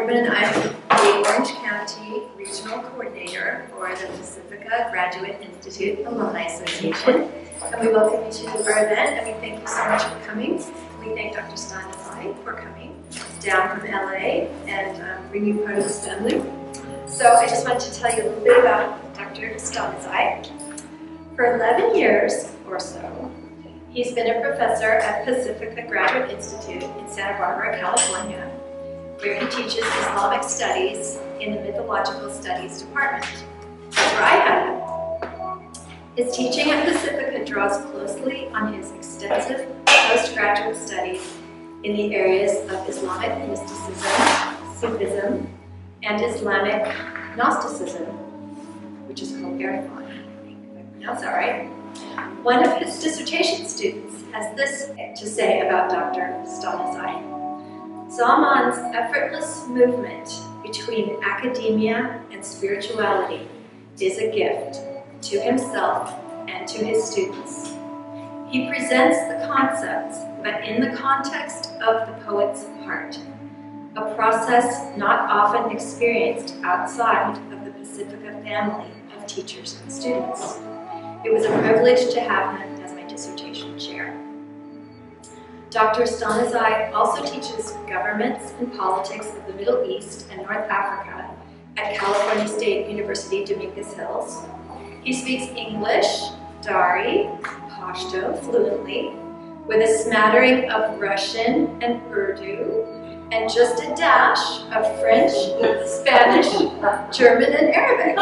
Ackerman. I'm the Orange County Regional Coordinator for the Pacifica Graduate Institute Alumni Association. And we welcome you to our event, and we thank you so much for coming. We thank Dr. Stanizai for coming down from LA and bringing you part of this family. So I just wanted to tell you a little bit about Dr. Stanizai. For 11 years or so, he's been a professor at Pacifica Graduate Institute in Santa Barbara, California, where he teaches Islamic studies in the Mythological Studies department. That's where I had him. His teaching at Pacifica draws closely on his extensive postgraduate studies in the areas of Islamic mysticism, Sufism, and Islamic Gnosticism, which is called Arifan. That's all right. One of his dissertation students has this to say about Dr. Stanizai. Zaman's effortless movement between academia and spirituality is a gift to himself and to his students. He presents the concepts, but in the context of the poet's heart, a process not often experienced outside of the Pacifica family of teachers and students. It was a privilege to have him as my dissertation chair. Dr. Stanizai also teaches governments and politics of the Middle East and North Africa at California State University, Dominguez Hills. He speaks English, Dari, Pashto fluently, with a smattering of Russian and Urdu, and just a dash of French, Spanish, German, and Arabic.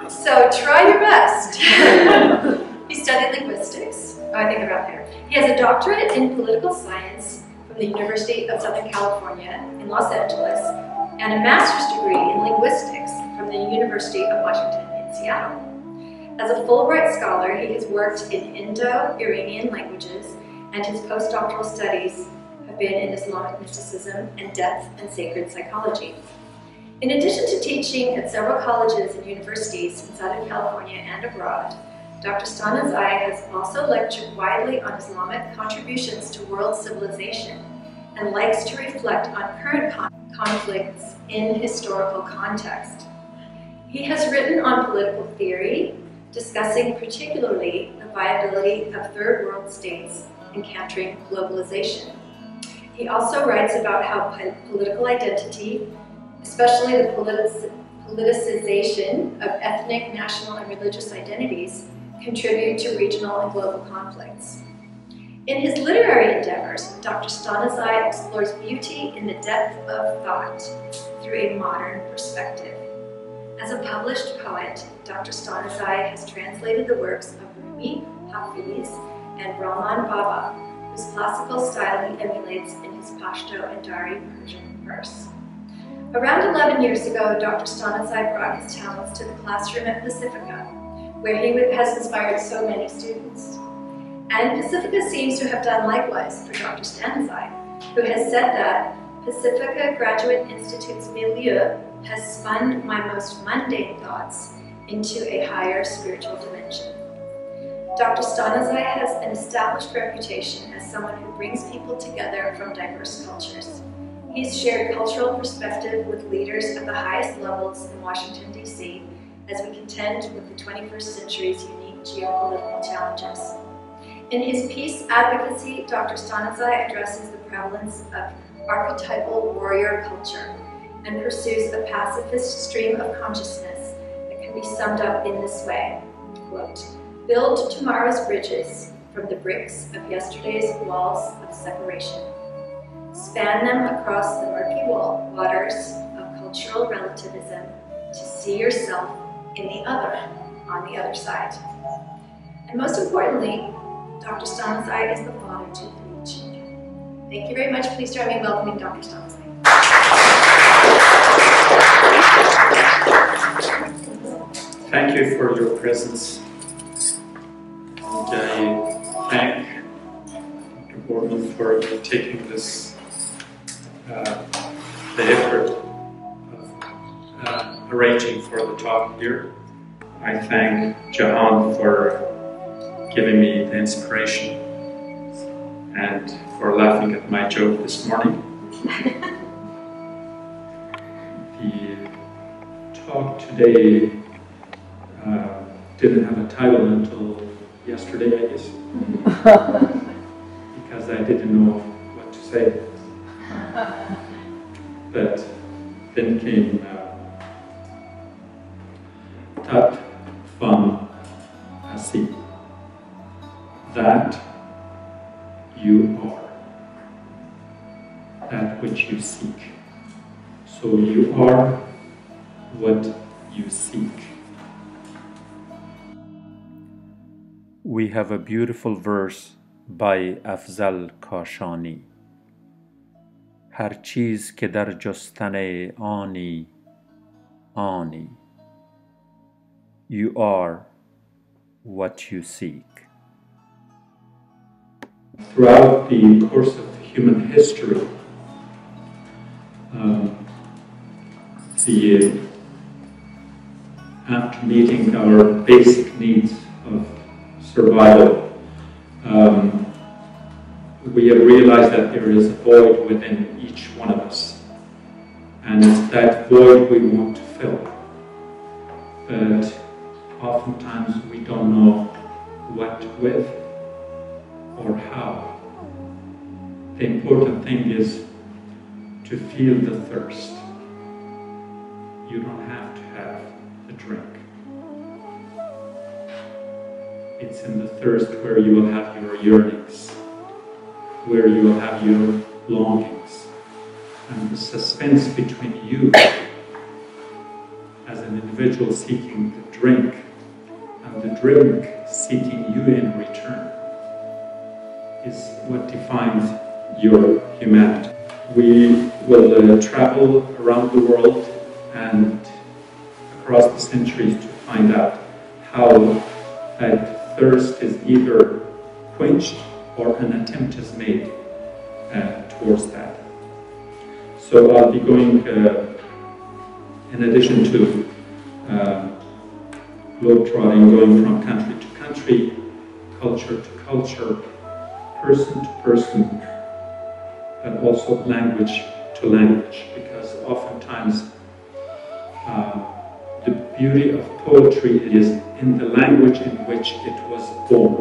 So try your best. He studied linguistics. Oh, I think about there. He has a doctorate in political science from the University of Southern California in Los Angeles and a master's degree in linguistics from the University of Washington in Seattle. As a Fulbright scholar, he has worked in Indo-Iranian languages, and his postdoctoral studies have been in Islamic mysticism and death and sacred psychology. In addition to teaching at several colleges and universities in Southern California and abroad, Dr. Stanizai has also lectured widely on Islamic contributions to world civilization and likes to reflect on current conflicts in historical context. He has written on political theory, discussing particularly the viability of third world states encountering globalization. He also writes about how political identity, especially the politicization of ethnic, national, and religious identities, contribute to regional and global conflicts. In his literary endeavors, Dr. Stanizai explores beauty in the depth of thought through a modern perspective. As a published poet, Dr. Stanizai has translated the works of Rumi, Hafiz, and Rahman Baba, whose classical style he emulates in his Pashto and Dari Persian verse. Around 11 years ago, Dr. Stanizai brought his talents to the classroom at Pacifica, where he has inspired so many students. And Pacifica seems to have done likewise for Dr. Stanizai, who has said that Pacifica Graduate Institute's milieu has spun my most mundane thoughts into a higher spiritual dimension. Dr. Stanizai has an established reputation as someone who brings people together from diverse cultures. He's shared cultural perspective with leaders at the highest levels in Washington, D.C., as we contend with the 21st century's unique geopolitical challenges. In his peace advocacy, Dr. Stanizai addresses the prevalence of archetypal warrior culture and pursues a pacifist stream of consciousness that can be summed up in this way, quote, "Build tomorrow's bridges from the bricks of yesterday's walls of separation. Span them across the murky waters of cultural relativism to see yourself in the other, on the other side." And most importantly, Dr. Stanizai is the father to 3 children. Thank you very much. Please join me in welcoming Dr. Stanizai. Thank you for your presence. I thank Dr. Borman for taking this the effort of arranging for the talk here. I thank Jahan for giving me the inspiration and for laughing at my joke this morning. talk today didn't have a title until yesterday, I guess, because I didn't know what to say. But then came Tat Fam Hasi, that you are, that which you seek. So you are what you seek. We have a beautiful verse by Afzal Kashani. هر چیز که در جستن آنی آنی. You are what you seek. Throughout the course of human history, after meeting our basic needs of survival, we have realized that there is a void within each one of us, and it's that void we want to fill. But oftentimes we don't know what with or how. The important thing is to feel the thirst. You don't have to have the drink. It's in the thirst where you will have your yearnings, where you will have your longings, and the suspense between you as an individual seeking the drink and the drink seeking you in return is what defines your humanity. We will travel around the world and across the centuries to find out how that thirst is either quenched or an attempt is made towards that. So I'll be going, in addition to globetrotting, going from country to country, culture to culture, person to person, but also language to language, because oftentimes the beauty of poetry is in the language in which it was born.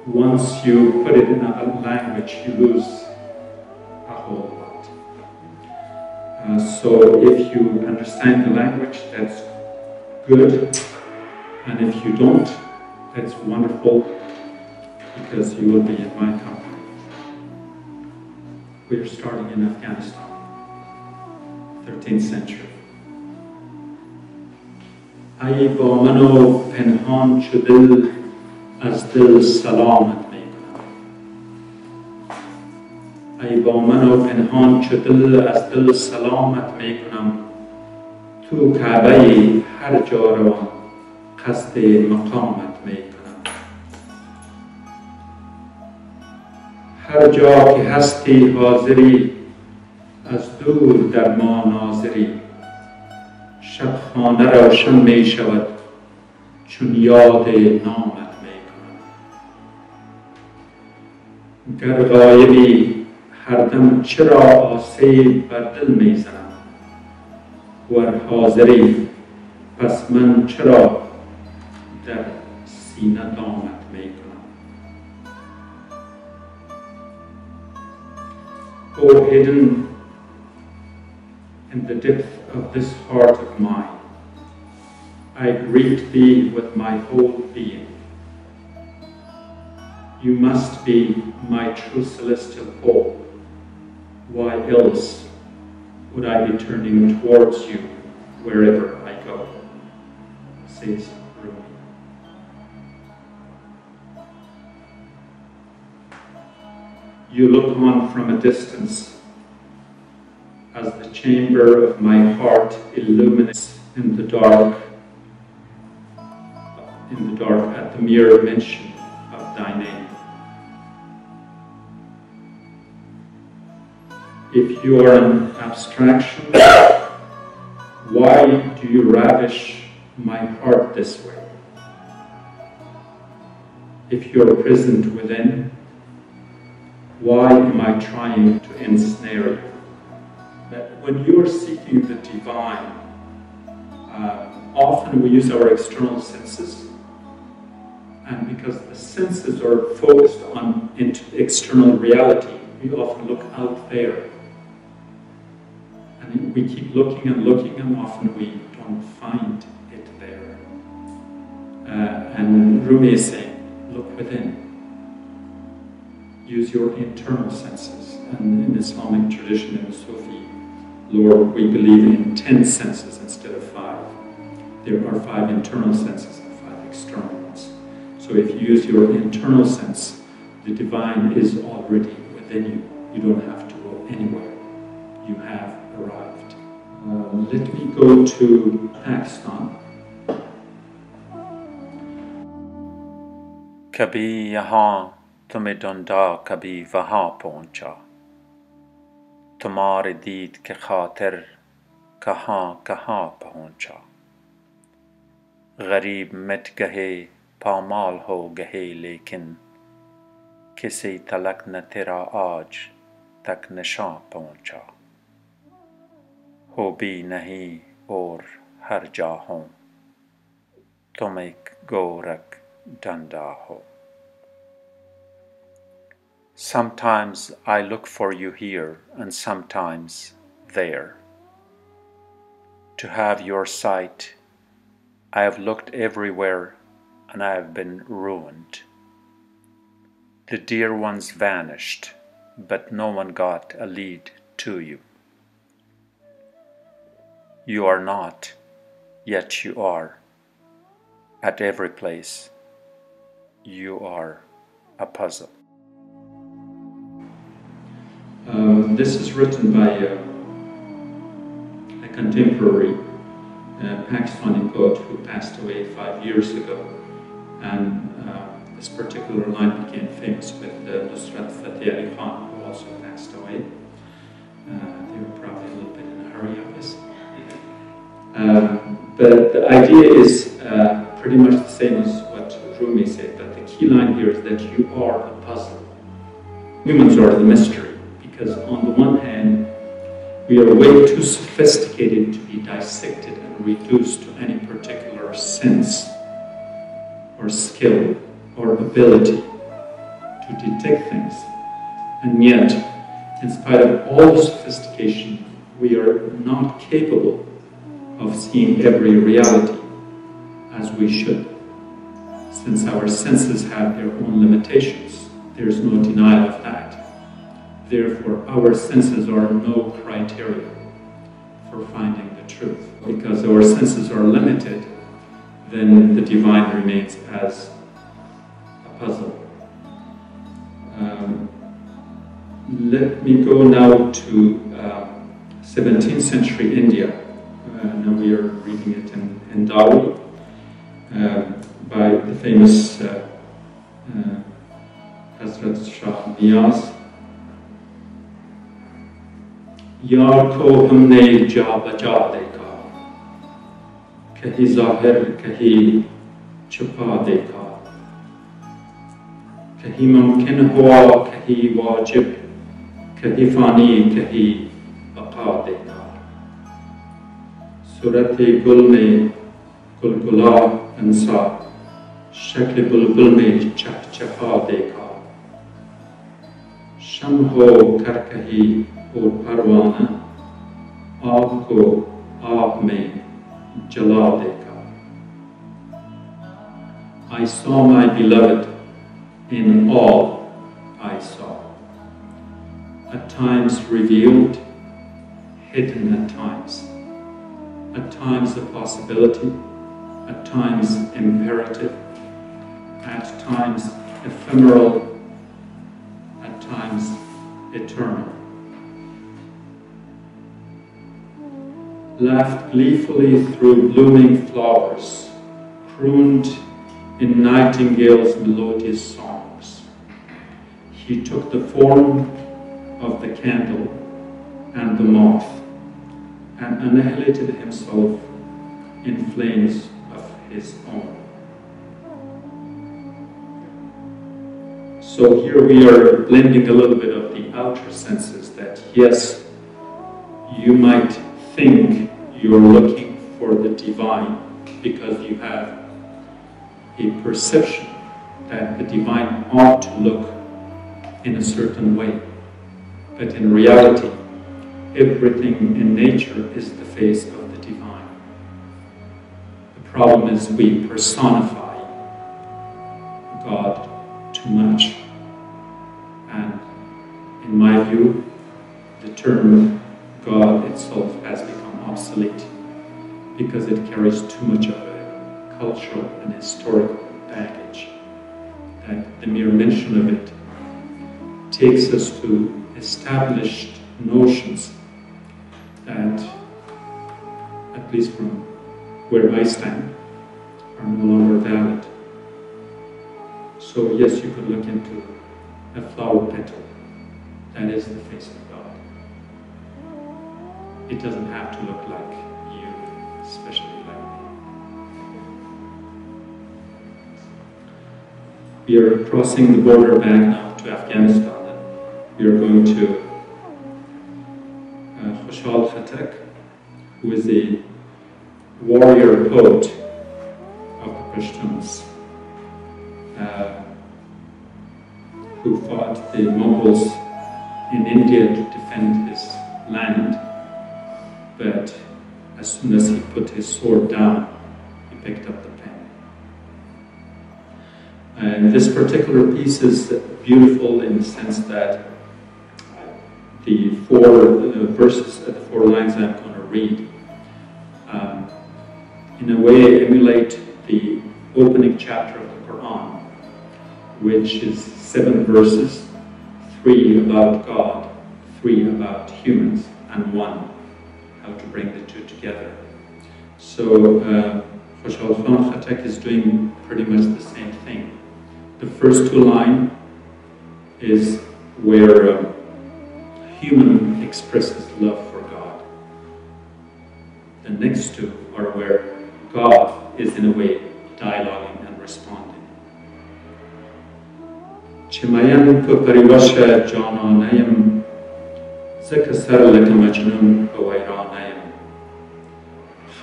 Once you put it in a language, you lose a whole lot. So if you understand the language, that's good, and if you don't, that's wonderful, because you will be in my company. We are starting in Afghanistan, 13th century. ای با من و پنهان چو دل از دل سلامت میکنم. ای با من و پنهان چو دل از دل سلامت میکنم. تو کعبه هر جا روان قصد مقامت میکنم. هر جا که هستی حاضری از دور در ما ناظری. شب خانه روشن می شود چون یاد نامت می کنم. گر غایبی هر دم چرا آسیب بر دل می زنم. ور حاضری پس من چرا در سینه دامت می کنم. O hidden in the depth of this heart of mine, I greet thee with my whole being. You must be my true celestial pole. Why else would I be turning towards you wherever I go? Says Rumi. You look on from a distance as the chamber of my heart illuminates in the dark at the mere mention of thy name. If you are an abstraction, why do you ravish my heart this way? If you are prisoned within, why am I trying to ensnare you? That when you are seeking the divine, often we use our external senses, and because the senses are focused on external reality, we often look out there. And we keep looking, and often we don't find it there. And Rumi is saying, look within. Use your internal senses. And in Islamic tradition, in the Sufi Lore, we believe in 10 senses instead of 5. There are 5 internal senses and 5 external ones. So if you use your internal sense, the divine is already within you. You don't have to go anywhere. You have arrived. Let me go to Pakistan. कभी यहाँ तुम्हें ढूंढा कभी वहाँ पहुँचा तुम्हारे दीद के खातिर कहाँ कहाँ पहुँचा गरीब मिट गए पामाल हो गए लेकिन किसी तलक न तेरा आज तक निशां पहुँचा हो भी नहीं और हर जा हूँ तुम एक गोरख डंडा हो. Sometimes I look for you here and sometimes there. To have your sight, I have looked everywhere and I have been ruined. The dear ones vanished, but no one got a lead to you. You are not, yet you are. At every place, you are a puzzle. This is written by a contemporary Pakistani poet who passed away 5 years ago, and this particular line became famous with Nusrat Fateh Ali Khan, who also passed away. They were probably a little bit in a hurry, I guess. But the idea is pretty much the same as what Rumi said, but the key line here is that you are a puzzle. Humans are the mystery. Because on the one hand, we are way too sophisticated to be dissected and reduced to any particular sense or skill or ability to detect things. And yet, in spite of all the sophistication, we are not capable of seeing every reality as we should. Since our senses have their own limitations, there's no denial of that. Therefore, our senses are no criteria for finding the truth. Because our senses are limited, then the divine remains as a puzzle. Let me go now to 17th century India. Now we are reading it in Dari by the famous Hazrat Shah Niyaz. यार को हमने जा बचा देखा कहीं ज़ाहिर कहीं छुपा देखा कहीं मुमकिन हुआ कहीं वाजिब कहीं फ़ानी कहीं बका देखा सूरत गुल में गुलगुला अंसा शक्ल बुलबुल में चहचहा देखा शम हो कर कहीं और परवाना आग को आग में जला देखा. I saw my beloved in all I saw, at times revealed, hidden at times a possibility, at times imperative, at times ephemeral, at times eternal. Laughed gleefully through blooming flowers, crooned in nightingales' melodious songs. He took the form of the candle and the moth and annihilated himself in flames of his own. So here we are blending a little bit of the outer senses that yes, you might think you're looking for the divine because you have a perception that the divine ought to look in a certain way. But in reality, everything in nature is the face of the divine. The problem is we personify God too much. And in my view, the term God itself has become obsolete because it carries too much of a cultural and historical baggage, that the mere mention of it takes us to established notions that, at least from where I stand, are no longer valid. So yes, you could look into a flower petal. That is the face of God. It doesn't have to look like you, especially like me. We are crossing the border back now to Afghanistan. We are going to Khoshal Khatak, who is a warrior poet of the Pashtuns, who fought the Mongols in India to defend his land, but as soon as he put his sword down, he picked up the pen. And this particular piece is beautiful in the sense that the four verses, the 4 lines I'm going to read, in a way emulate the opening chapter of the Qur'an, which is 7 verses, 3 about God, 3 about humans, and 1 how to bring the 2 together. So Khoshal Khatak is doing pretty much the same thing. The first 2 lines is where human expresses love for God. The next 2 are where God is in a way dialoguing and responding. Chimayan ko pariwasha jananayam zakasar laka majnun pawairanayam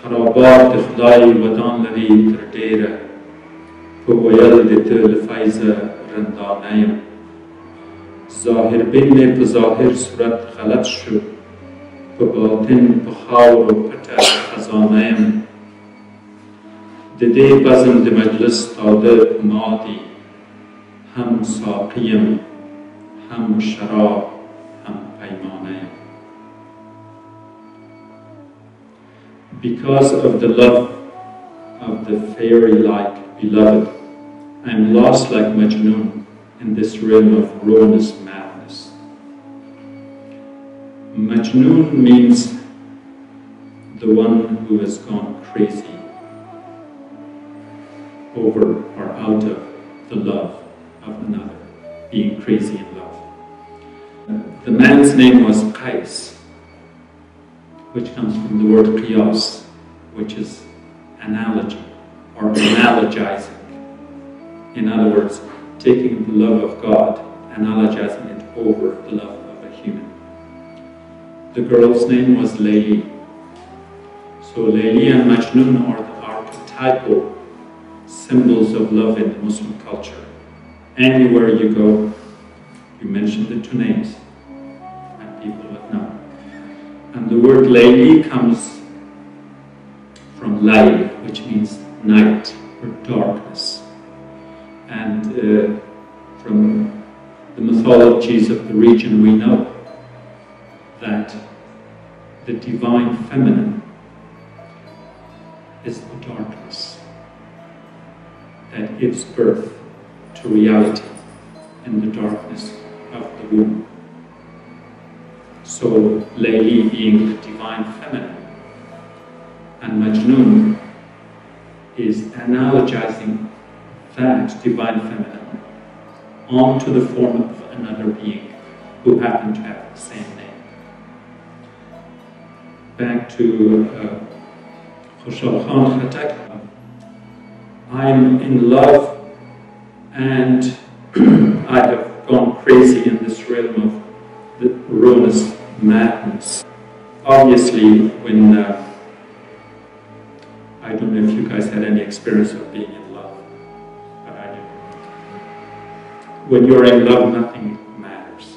kharabat ikhlai wadan ladi tardera pawayal ditil faiza randanayam ظاهر بین په ظاهر صورت غلط شو په باطن په خاور و پټه خزانه یم د دې بزم د مجلس تاده په ما دي هم ساقی یم هم شراب هم پیمانه یم. Because of the love of the fairy-like beloved, I am lost like Majnun in this realm of rawness madness. Majnun means the one who has gone crazy over or out of the love of another, being crazy in love. The man's name was Qais, which comes from the word qiyas, which is analogy or analogizing. In other words, taking the love of God, analogizing it over the love of a human. The girl's name was Layli. So Layli and Majnun are the archetypal symbols of love in the Muslim culture. Anywhere you go, you mention the 2 names, and people would know. And the word Layli comes from Layl, which means night or darkness. And from the mythologies of the region, we know that the divine feminine is the darkness that gives birth to reality in the darkness of the womb. So Layli being the divine feminine, and Majnun is analogizing that divine feminine onto the form of another being who happened to have the same name. Back to Khoshal Khatak. I'm in love and I have gone crazy in this realm of the ruinous madness. obviously, when I don't know if you guys had any experience of being in love, but I do. When you're in love, nothing matters.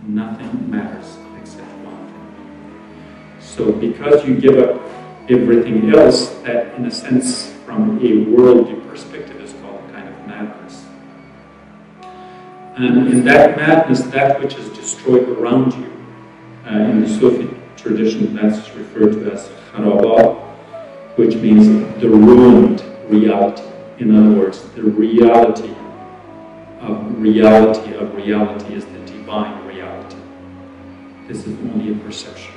Nothing matters except one thing. So because you give up everything else, that in a sense, from a worldly perspective, is called a kind of madness. And in that madness, that which is destroyed around you, in the Sufi tradition, that's referred to as kharabat, which means the ruined reality. In other words, the reality of reality is the divine reality. This is only a perception.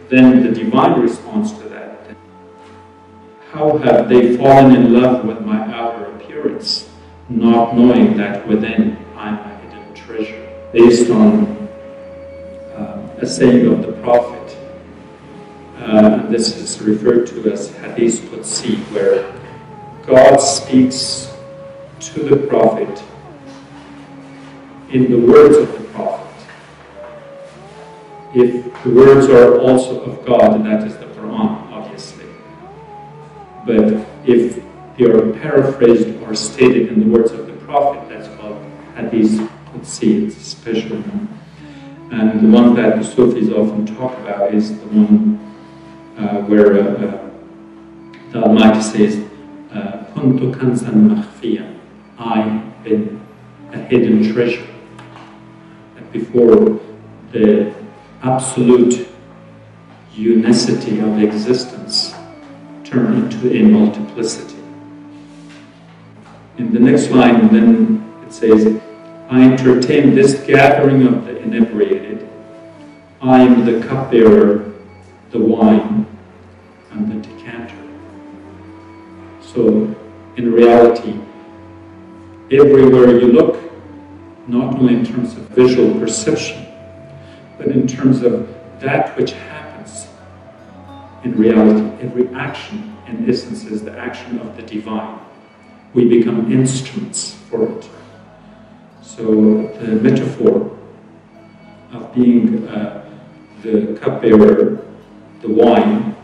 Then the divine response to that, how have they fallen in love with my outer appearance, not knowing that within I'm a hidden treasure? Based on a saying of the Prophet, and this is referred to as Hadith Qudsi, where God speaks to the Prophet in the words of the Prophet. If the words are also of God, and that is the Qur'an, obviously. But if they are paraphrased or stated in the words of the Prophet, that's called Hadith Qudsi, it's a special one. And the one that the Sufis often talk about is the one where the Almighty says, Kuntu kanzan makhfiyan, I've been a hidden treasure. And before the absolute unicity of existence turned into a multiplicity. In the next line, then it says, I entertain this gathering of the inebriated. I am the cupbearer, the wine, and the decanter. So, in reality, everywhere you look, not only in terms of visual perception, but in terms of that which happens in reality, every action, in essence, is the action of the divine. We become instruments for it. So the metaphor of being the cupbearer, the wine,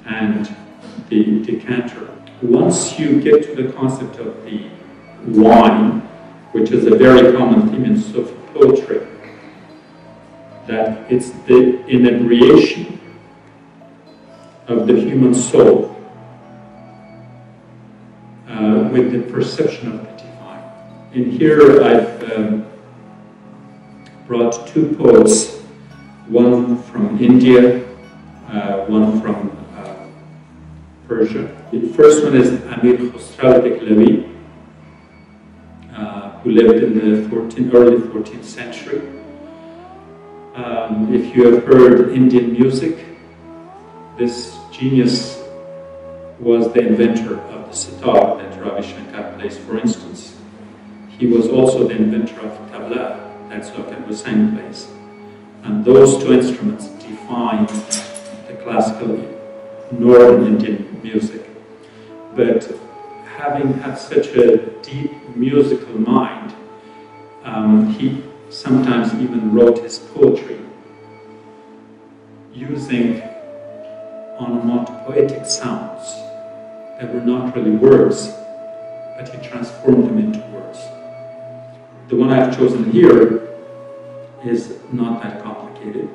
and the decanter. Once you get to the concept of the wine, which is a very common theme in Sufi poetry, that it's the inebriation of the human soul with the perception of the divine. In here I've brought two poets, one from India, one from Persia. The first one is Amir Khosraw Dehlavi, who lived in the early 14th century. If you have heard Indian music, this genius was the inventor of the sitar that Ravi Shankar plays, for instance. He was also the inventor of tabla that Zokir Hussain plays. And those two instruments defined the classical northern Indian music. But having had such a deep musical mind, he sometimes even wrote his poetry using onomatopoetic sounds that were not really words, but he transformed them into words. The one I've chosen here is not that complicated.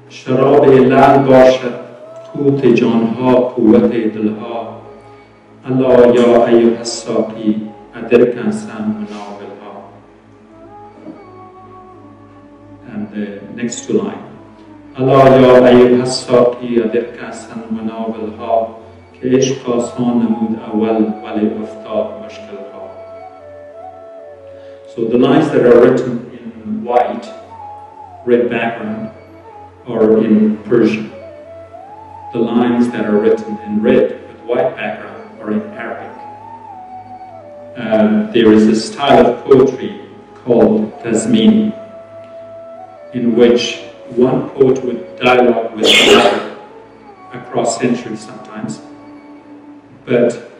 Sharab-e lal bashad qut janha quwwat dilha Allah ya ayyuha as-saqi adirkan san manabilha. And the next two lines. Allah ya ayyuha as-saqi adirkan san manabilha ke ishq asan namud awal wali uftad mushkilha. So the lines that are written in white, red background, are in Persian. The lines that are written in red with white background are in Arabic. There is a style of poetry called Tazmini, in which one poet would dialogue with another across centuries sometimes, but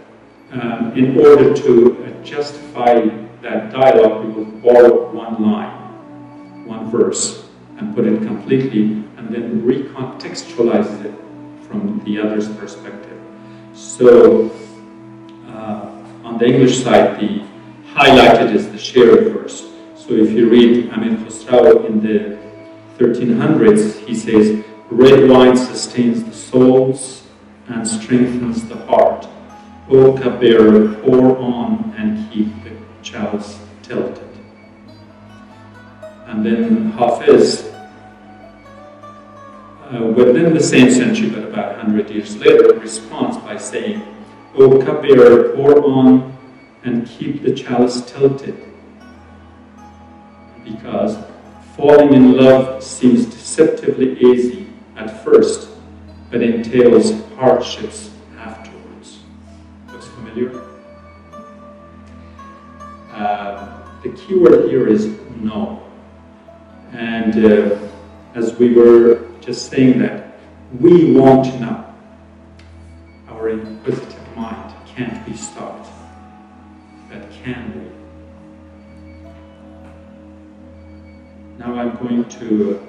in order to justify that dialogue, we will borrow one line, one verse and put it completely, and then recontextualizes it from the other's perspective. So on the English side, the highlighted is the shared verse. So if you read Amir Khusrau in the 1300s, he says, "Red wine sustains the souls and strengthens the heart. O cupbearer, pour on and keep the chalice tilted." And then Hafiz, within the same century, but about 100 years later, responds by saying, "O cupbearer, pour on and keep the chalice tilted." Because falling in love seems deceptively easy at first, but entails hardships afterwards. Looks familiar? The key word here is no. And as we were just saying that, we want to know. Our inquisitive mind can't be stopped. But can we? Now I'm going to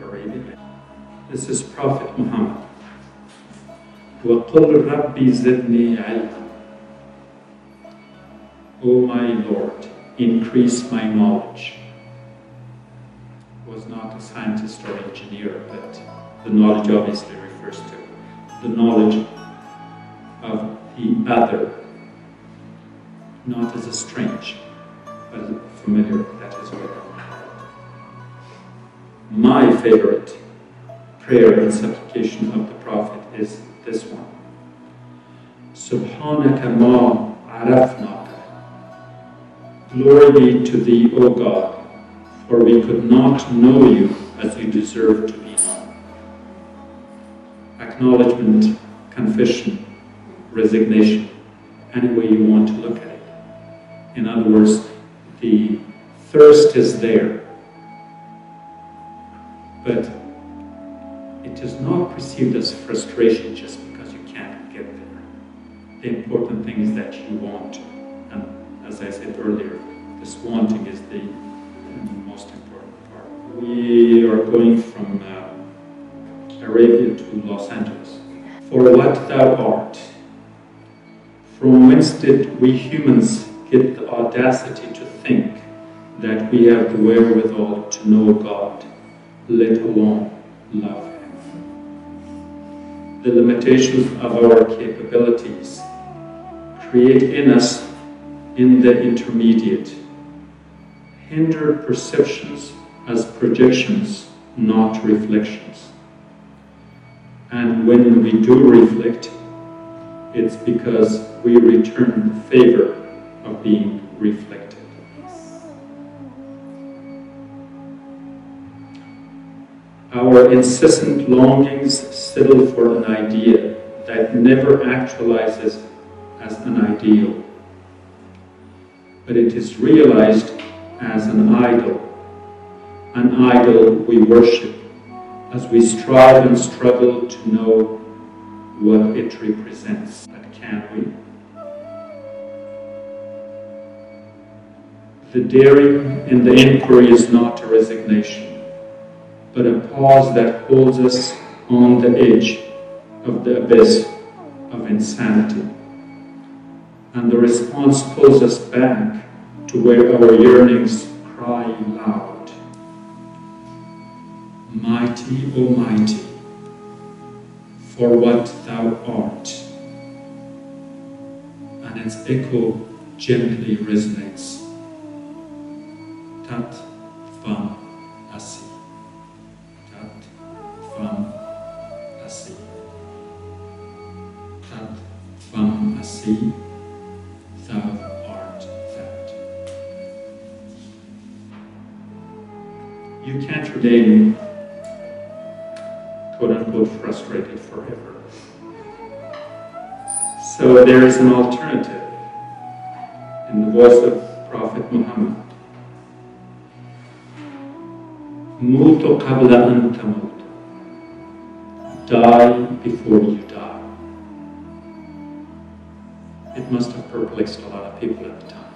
Arabia. This is Prophet Muhammad. وَقُلْ رَبِّ زِدْنِي عِلْمًا. O my Lord, increase my knowledge. Was not a scientist or engineer, but the knowledge obviously refers to the knowledge of the other, not as a strange, but as a familiar. That is what my favorite prayer and supplication of the Prophet is this one. Subhanaka ma arafnaka. Glory be to thee, O God, for we could not know you as you deserve to be known. Acknowledgement, confession, resignation, any way you want to look at it. In other words, the thirst is there, but it is not perceived as frustration just because you can't get there. The important thing is that you want to. And as I said earlier, this wanting is the most important part. We are going from Arabia to Los Angeles. For what thou art, from whence did we humans get the audacity to think that we have the wherewithal to know God, let alone love Him? The limitations of our capabilities create in us, in the intermediate, hindered perceptions as projections, not reflections. And when we do reflect, it's because we return the favor of being reflected. Our incessant longings settle for an idea that never actualizes as an ideal, but it is realized as an idol we worship as we strive and struggle to know what it represents. But can we? The daring in the inquiry is not a resignation, but a pause that holds us on the edge of the abyss of insanity. And the response pulls us back to where our yearnings cry loud. Mighty, O mighty, for what thou art. And its echo gently resonates. Tat Vam Asi. Tat Vam Asi. Tat Vam Asi. Thou art that. You can't remain quote-unquote frustrated forever. So there is an alternative in the voice of Prophet Muhammad. Mutu qabla an tamut. Die before you die. It must have perplexed a lot of people at the time,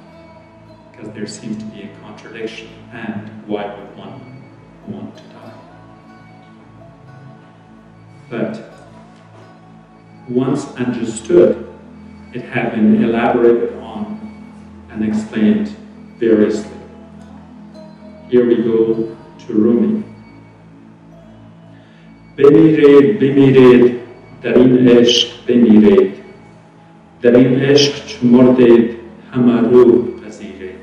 because that there seems to be a contradiction, and why would one want to die? But once understood, it had been elaborated on and explained variously. Here we go to Rumi. Bemired, bemired, dar in ishq bemired, dar in ishq chu morded hama ruh pazirед.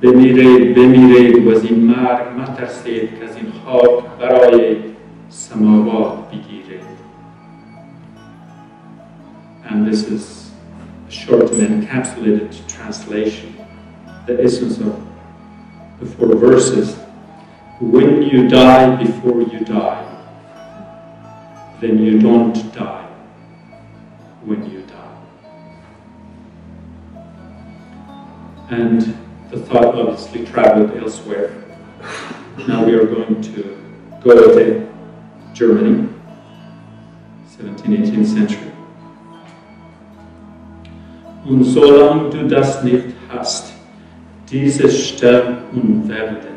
Bemired, bemired, و از این مرگ مترسید که از این خاک برای samawat بگیرید. And this is a short and encapsulated translation, the essence of the 4 verses. When you die before you die, then you don't die when you die. And the thought obviously traveled elsewhere. Now we are going to Goethe, Germany, 17th, 18th century. Und solange du das nicht hast, dieses Sterben und Werden,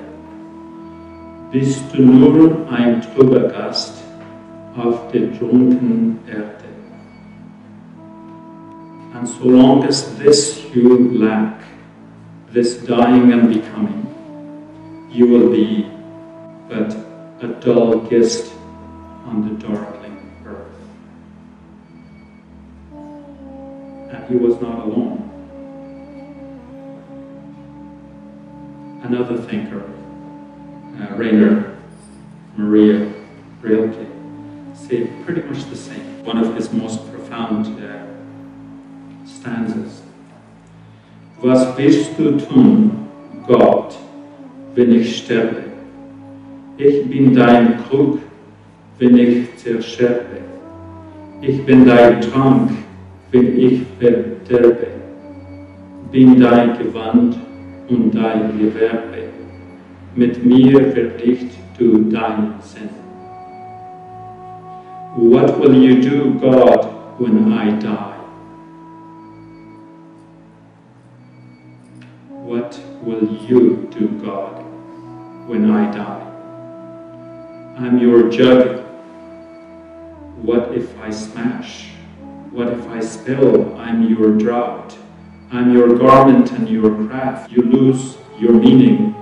bist du nur ein trüber Gast auf der drunken Erde. And so long as this you lack, this dying and becoming, you will be but a dull guest on the darkling earth. And he was not alone. Another thinker, Rainer Maria Rilke, said pretty much the same. One of his most profound stanzas. Was wirst du tun, Gott, wenn ich sterbe? Ich bin dein Krug, wenn ich zersterbe. Ich bin dein Trank, wenn ich verderbe. Bin dein Gewand und dein Gewerbe. Mit mir verdicht du deinen Sinn. What will you do, God, when I die? What will you do, God, when I die? I'm your jug. What if I smash? What if I spill? I'm your draught. I'm your garment and your craft. You lose your meaning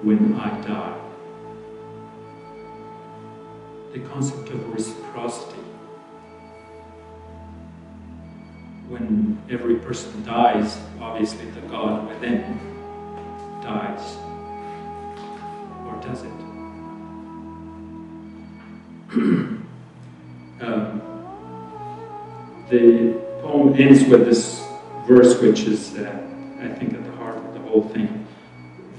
when I die. The concept of reciprocity. When every person dies, obviously the God within dies. Or does it? The poem ends with this verse, which is, I think, at the heart of the whole thing.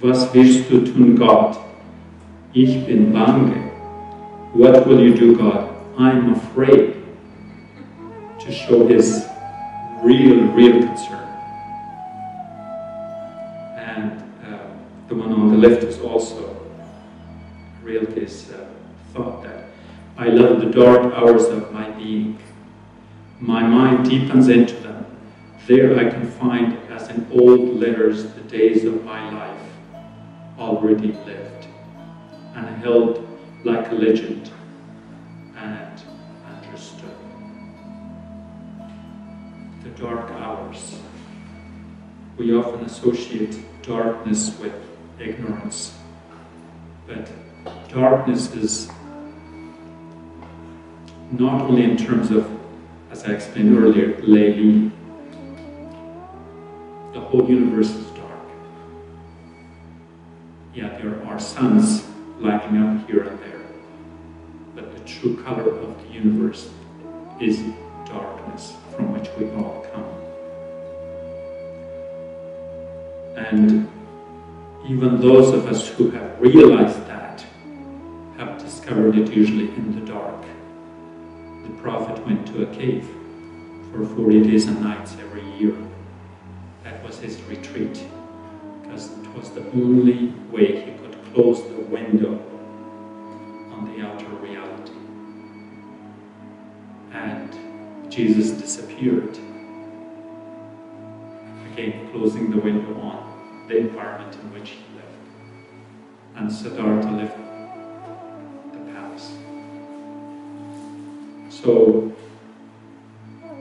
Was wirst du tun, Gott? Ich bin bange. What will you do, God? I'm afraid. To show his real concern. And the one on the left is also Rilke's thought that I love the dark hours of my being. My mind deepens into them. There I can find, as in old letters, the days of my life already lived and held like a legend and understood. The dark hours. We often associate darkness with ignorance, but darkness is not only in terms of, as I explained earlier, Leili. The whole universe is dark. Yeah, there are suns lighting up here and there, but the true color of the universe is darkness, from which we all come. And even those of us who have realized that have discovered it usually in the dark. The Prophet went to a cave for 40 days and nights every year. That was his retreat, because it was the only way he could close the window on the outer reality. And Jesus disappeared, again closing the window on and Siddhartha living the palace. So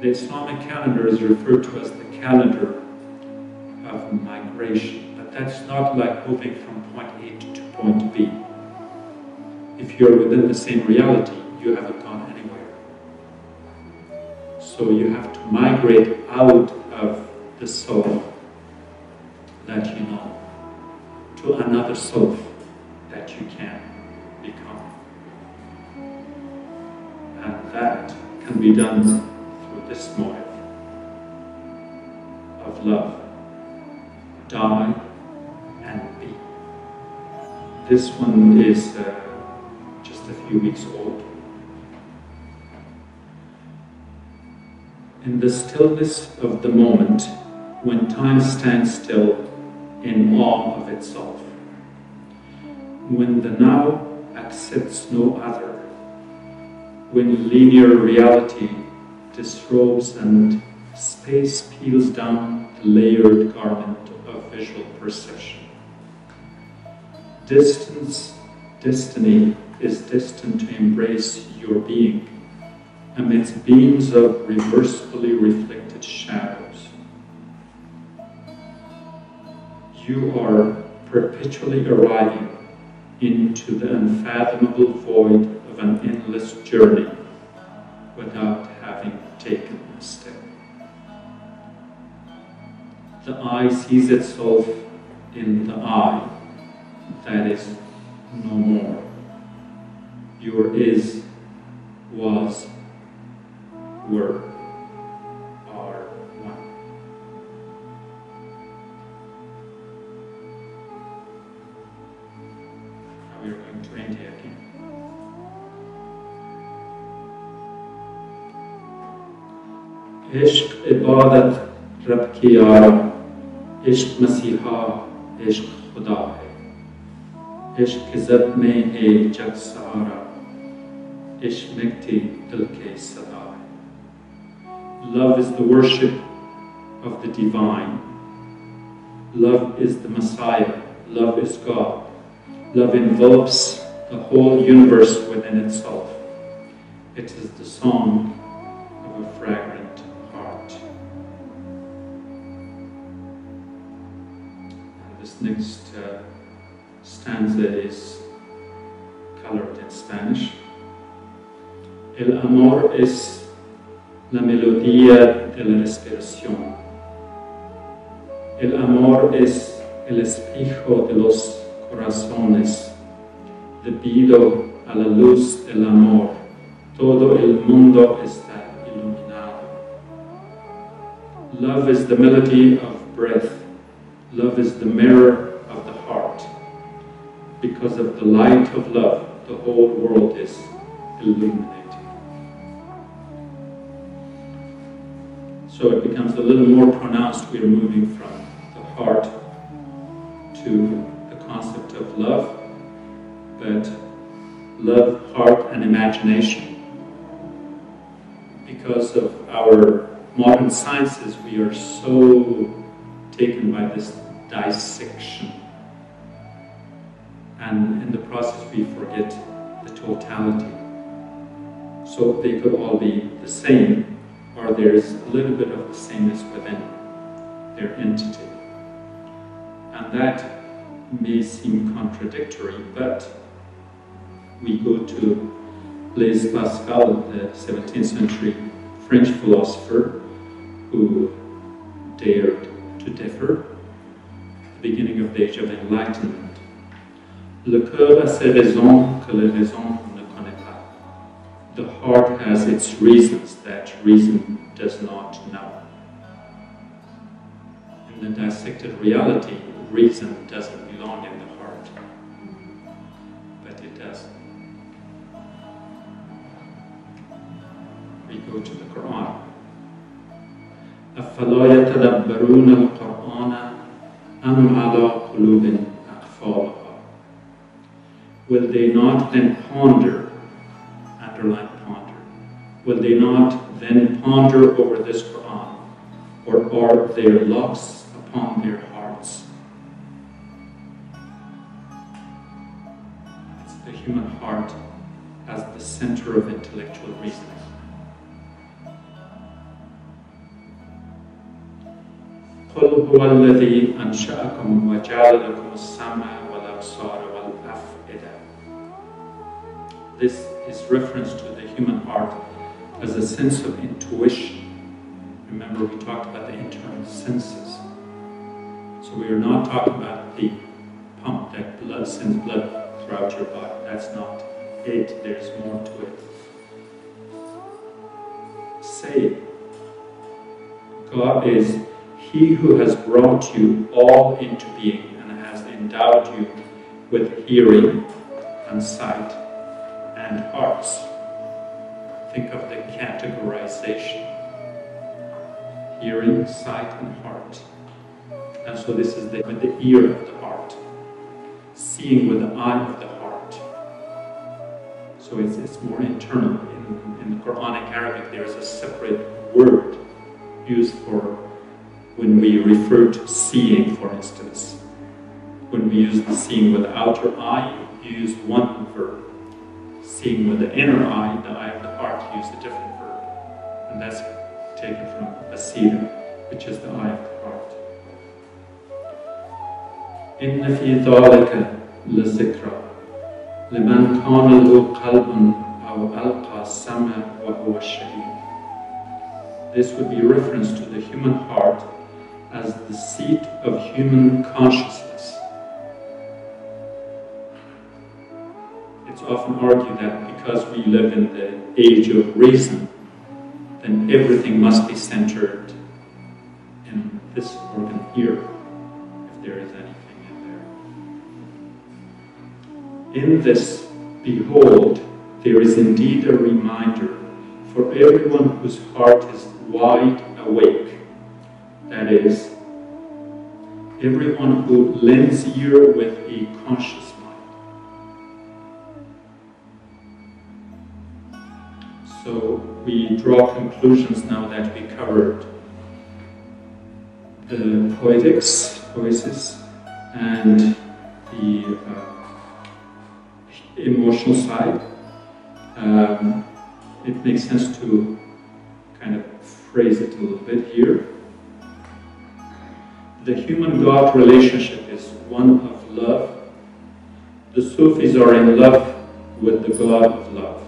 the Islamic calendar is referred to as the calendar of migration, but that's not like moving from point A to point B. If you're within the same reality, you haven't gone anywhere. So you have to migrate out of the self that you know to another self that you can become. And that can be done through this motive of love. Die and be. This one is just a few weeks old. In the stillness of the moment, when time stands still in awe of itself, when the now accepts no other, when linear reality disrobes and space peels down the layered garment of visual perception. Destiny is destined to embrace your being amidst beams of reversibly reflected shadows. You are perpetually arriving into the unfathomable void of an endless journey without having taken a step. The eye sees itself in the eye that is no more. Your is, was, were, are one. Now we are going to India again. Ishq ibadat Rab ki yaara, ishq masiha, ishq khuda hai. Ishq izzat mein hai jag sahara, ishq mikti dil ke sada hai. Love is the worship of the divine. Love is the Messiah. Love is God. Love envelops the whole universe within itself. It is the song of a fragrant heart. And this next stanza is colored in Spanish. El amor es la melodía de la respiración. El amor es el espejo de los corazones. Debido a la luz del amor, todo el mundo está iluminado. Love is the melody of breath. Love is the mirror of the heart. Because of the light of love, the whole world is illuminated. So it becomes a little more pronounced. We are moving from the heart to the concept of love, but love, heart, and imagination. Because of our modern sciences, we are so taken by this dissection. And in the process, we forget the totality. So they could all be the same, or there's a little bit of the sameness within their entity. And that may seem contradictory, but we go to Blaise Pascal, the 17th century French philosopher who dared to differ, the beginning of the Age of Enlightenment. Le cœur a ses raisons que les raisons ne connaît pas. The heart has its reasons that reason does not know. In the dissected reality, reason doesn't belong in the heart, but it does. We go to the Qur'an. أَفَلَا يَتَدَبَّرُونَ الْقُرْآنَ أَمْ عَلَى قُلُوبٍ أَقْفَالُهَا. Will they not then ponder, underline ponder, will they not then ponder over this Qur'an, or are there locks upon their hearts? the human heart as the center of intellectual reasoning. قل هو الذي أنشأكم وجعل لكم السمع والأبصار والأفئدة. This is reference to the human heart as a sense of intuition. Remember, we talked about the internal senses. So we are not talking about the pump that sends blood throughout your body. That's not it. There's more to it. Say, God is He who has brought you all into being and has endowed you with hearing and sight and hearts. Think of the categorization. Hearing, sight, and heart. And so this is with the ear of the heart. Seeing with the eye of the heart. So it's more internal. In the Quranic Arabic there is a separate word used for when we refer to seeing, for instance. When we use the seeing with the outer eye, you use one verb. Seeing with the inner eye, the eye of the heart, you use a different verb. And that's taken from Pacifica, which is the eye of the heart. إن في ذلك لذكرى لمن كان له قلب أو ألقى السمع وهو شهيد. This would be reference to the human heart as the seat of human consciousness. It's often argued that because we live in the age of reason, then everything must be centered in this organ here, if there is anything in there. In this, behold, there is indeed a reminder for everyone whose heart is wide awake. That is, everyone who lends ear with a conscious mind. So we draw conclusions now that we covered the poesis, and the emotional side. It makes sense to kind of phrase it a little bit here. The human-God relationship is one of love. The Sufis are in love with the God of love.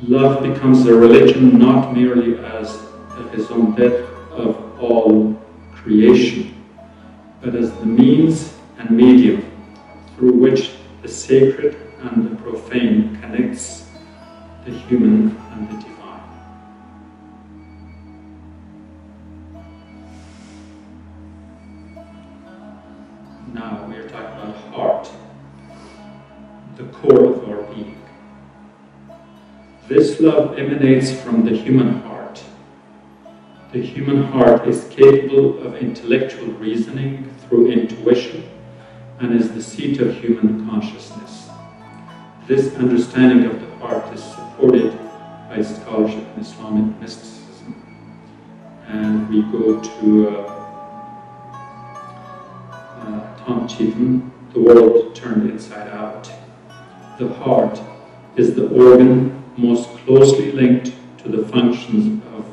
Love becomes a religion not merely as the raison d'être of all creation, but as the means and medium through which the sacred and the profane connects the human and the divine. Now we are talking about heart, the core of our being. This love emanates from the human heart. The human heart is capable of intellectual reasoning through intuition and is the seat of human consciousness. This understanding of the heart is supported by scholarship in Islamic mysticism. And we go to Tom Cheetham, The World Turned Inside Out. The heart is the organ most closely linked to the functions of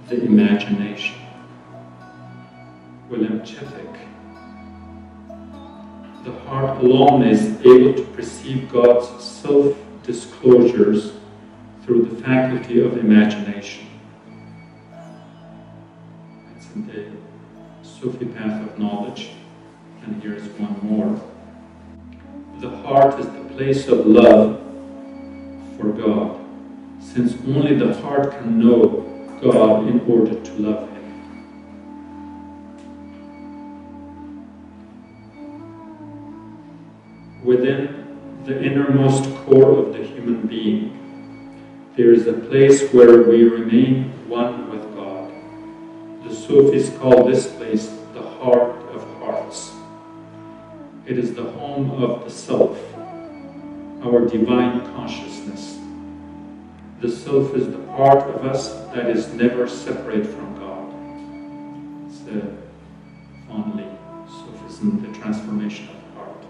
the imagination. William Chittick. The heart alone is able to perceive God's self-disclosures through the faculty of imagination. That's in the Sufi path of knowledge. And here is one more. The heart is the place of love for God, since only the heart can know God in order to love Him. Within the innermost core of the human being, there is a place where we remain one with God. The Sufis call this place the heart of hearts. It is the home of the self, our divine consciousness. The self is the part of us that is never separate from God. It's the fondly Sufism, the transformation of the heart.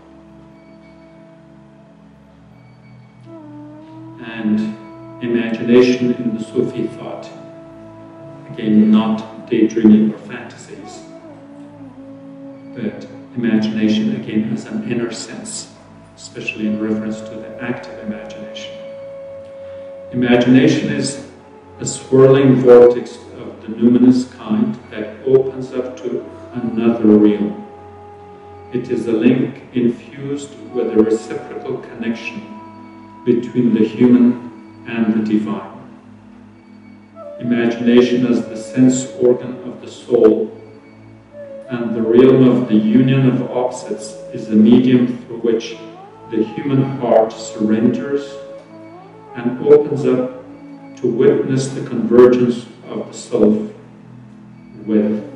and imagination in the Sufi thought. Again, not daydreaming or fantasies, but imagination again as an inner sense, especially in reference to the active imagination. Imagination is a swirling vortex of the numinous kind that opens up to another realm. It is a link infused with a reciprocal connection between the human and the divine. Imagination as the sense organ of the soul and the realm of the union of opposites is a medium through which the human heart surrenders and opens up to witness the convergence of the self with